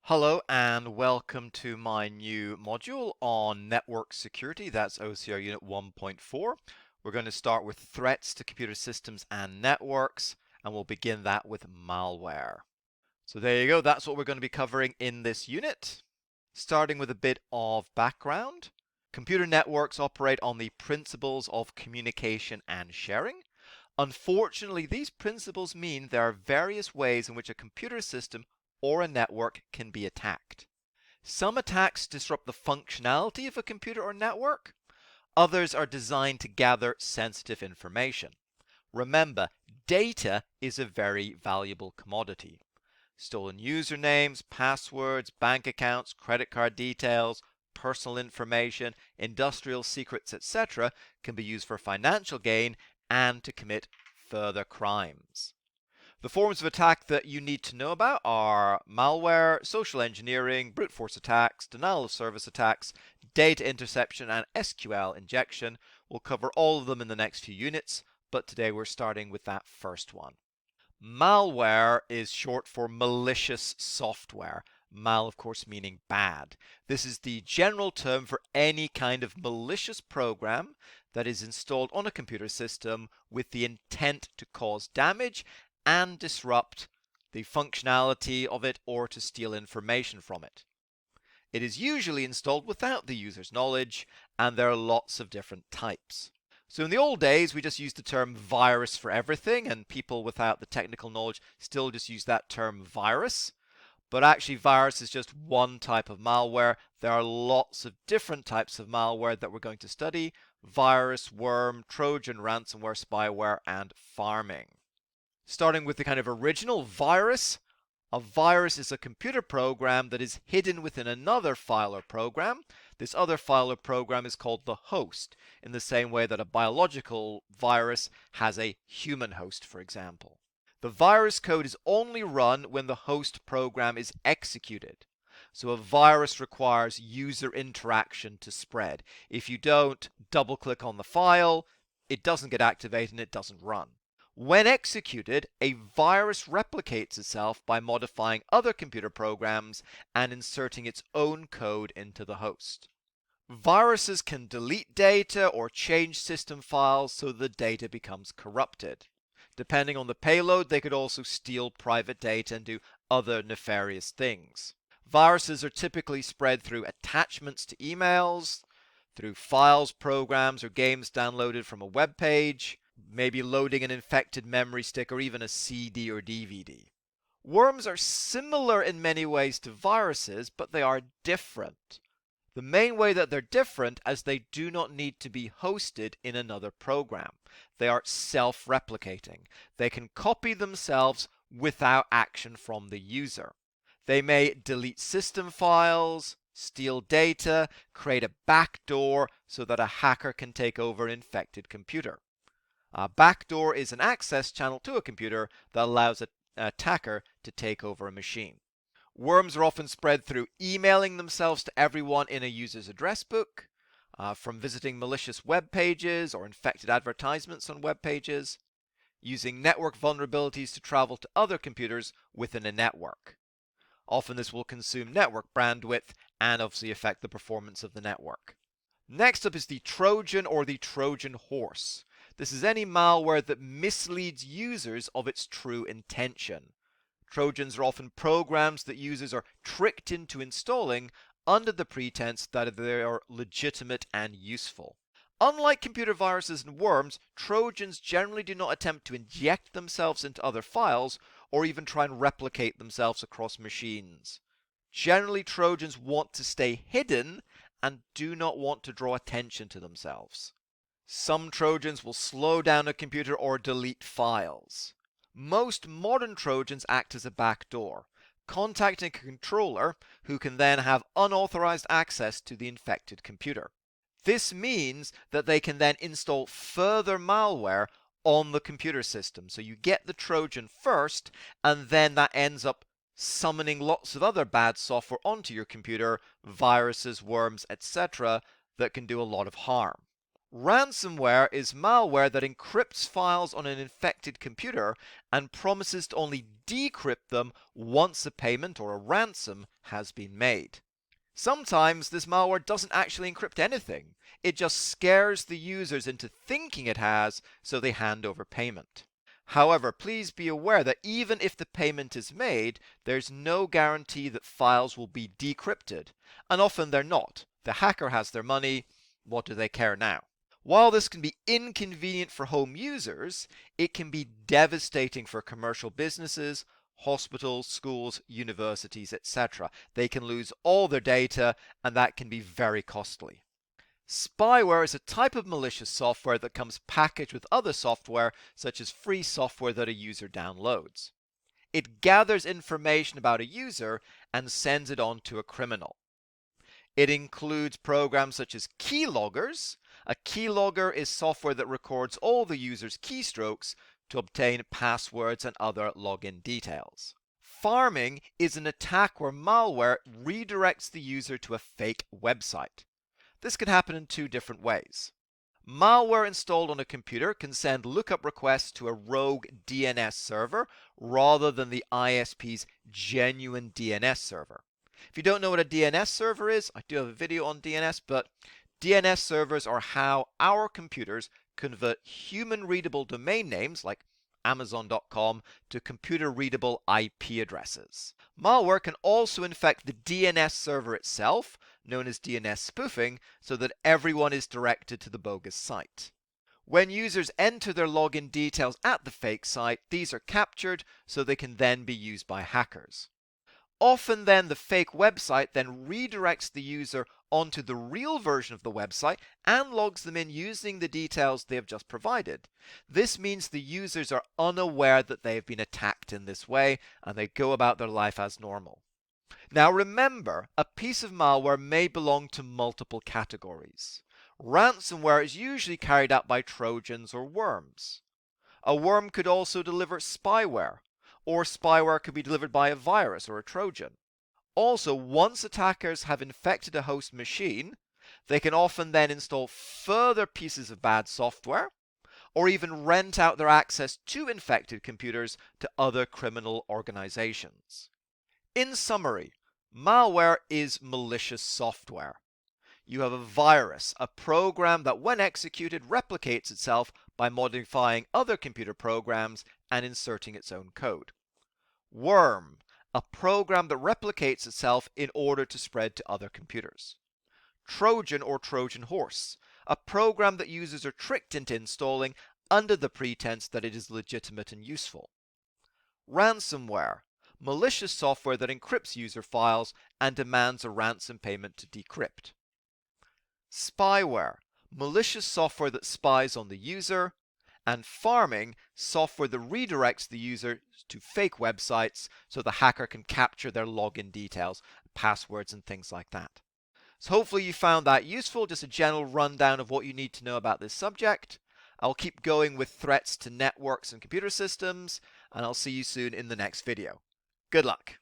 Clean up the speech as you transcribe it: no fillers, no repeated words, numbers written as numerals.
Hello and welcome to my new module on network security. That's OCR Unit 1.4. We're going to start with threats to computer systems and networks, and we'll begin that with malware. So there you go. That's what we're going to be covering in this unit. Starting with a bit of background. Computer networks operate on the principles of communication and sharing. Unfortunately, these principles mean there are various ways in which a computer system or a network can be attacked. Some attacks disrupt the functionality of a computer or network. Others are designed to gather sensitive information. Remember, data is a very valuable commodity. Stolen usernames, passwords, bank accounts, credit card details, personal information, industrial secrets, etc. can be used for financial gain and to commit further crimes. The forms of attack that you need to know about are malware, social engineering, brute force attacks, denial of service attacks, data interception, and SQL injection. We'll cover all of them in the next few units, but today we're starting with that first one. Malware is short for malicious software. Mal, of course, meaning bad. This is the general term for any kind of malicious program that is installed on a computer system with the intent to cause damage and disrupt the functionality of it or to steal information from it. It is usually installed without the user's knowledge, and there are lots of different types. So in the old days, we just used the term virus for everything, and people without the technical knowledge still just use that term virus. But actually, virus is just one type of malware. There are lots of different types of malware that we're going to study: virus, worm, Trojan, ransomware, spyware, and pharming. Starting with the kind of original virus. A virus is a computer program that is hidden within another file or program. This other file or program is called the host, in the same way that a biological virus has a human host, for example. The virus code is only run when the host program is executed. So a virus requires user interaction to spread. If you don't double click on the file, it doesn't get activated and it doesn't run. When executed, a virus replicates itself by modifying other computer programs and inserting its own code into the host. Viruses can delete data or change system files so the data becomes corrupted. Depending on the payload, they could also steal private data and do other nefarious things. Viruses are typically spread through attachments to emails, through files, programs, or games downloaded from a web page, maybe loading an infected memory stick or even a CD or DVD. Worms are similar in many ways to viruses, but they are different. The main way that they're different is they do not need to be hosted in another program. They are self-replicating. They can copy themselves without action from the user. They may delete system files, steal data, create a backdoor so that a hacker can take over an infected computer. A backdoor is an access channel to a computer that allows an attacker to take over a machine. Worms are often spread through emailing themselves to everyone in a user's address book, from visiting malicious web pages or infected advertisements on web pages, using network vulnerabilities to travel to other computers within a network. Often this will consume network bandwidth and obviously affect the performance of the network. Next up is the Trojan or the Trojan horse. This is any malware that misleads users of its true intention. Trojans are often programs that users are tricked into installing under the pretense that they are legitimate and useful. Unlike computer viruses and worms, Trojans generally do not attempt to inject themselves into other files or even try and replicate themselves across machines. Generally, Trojans want to stay hidden and do not want to draw attention to themselves. Some Trojans will slow down a computer or delete files. Most modern Trojans act as a backdoor, contacting a controller who can then have unauthorized access to the infected computer. This means that they can then install further malware on the computer system. So you get the Trojan first, and then that ends up summoning lots of other bad software onto your computer, viruses, worms, etc., that can do a lot of harm. Ransomware is malware that encrypts files on an infected computer and promises to only decrypt them once a payment or a ransom has been made. Sometimes this malware doesn't actually encrypt anything. It just scares the users into thinking it has, so they hand over payment. However, please be aware that even if the payment is made, there's no guarantee that files will be decrypted, and often they're not. The hacker has their money. What do they care now? While this can be inconvenient for home users, it can be devastating for commercial businesses, hospitals, schools, universities, etc. They can lose all their data, and that can be very costly. Spyware is a type of malicious software that comes packaged with other software, such as free software that a user downloads. It gathers information about a user and sends it on to a criminal. It includes programs such as keyloggers. A keylogger is software that records all the user's keystrokes to obtain passwords and other login details. Pharming is an attack where malware redirects the user to a fake website. This can happen in two different ways. Malware installed on a computer can send lookup requests to a rogue DNS server rather than the ISP's genuine DNS server. If you don't know what a DNS server is, I do have a video on DNS, but DNS servers are how our computers convert human-readable domain names like Amazon.com to computer-readable IP addresses. Malware can also infect the DNS server itself, known as DNS spoofing, so that everyone is directed to the bogus site. When users enter their login details at the fake site, these are captured so they can then be used by hackers. Often then the fake website then redirects the user onto the real version of the website and logs them in using the details they have just provided. This means the users are unaware that they have been attacked in this way and they go about their life as normal. Now remember, a piece of malware may belong to multiple categories. Ransomware is usually carried out by trojans or worms. A worm could also deliver spyware, or spyware could be delivered by a virus or a trojan. Also, once attackers have infected a host machine, they can often then install further pieces of bad software, or even rent out their access to infected computers to other criminal organizations. In summary, malware is malicious software. You have a virus, a program that when executed replicates itself by modifying other computer programs and inserting its own code. Worm, a program that replicates itself in order to spread to other computers. Trojan or Trojan horse, a program that users are tricked into installing under the pretense that it is legitimate and useful. Ransomware, malicious software that encrypts user files and demands a ransom payment to decrypt. Spyware, malicious software that spies on the user, and pharming, software that redirects the user to fake websites so the hacker can capture their login details, passwords, and things like that. So hopefully you found that useful, just a general rundown of what you need to know about this subject. I'll keep going with threats to networks and computer systems, and I'll see you soon in the next video. Good luck.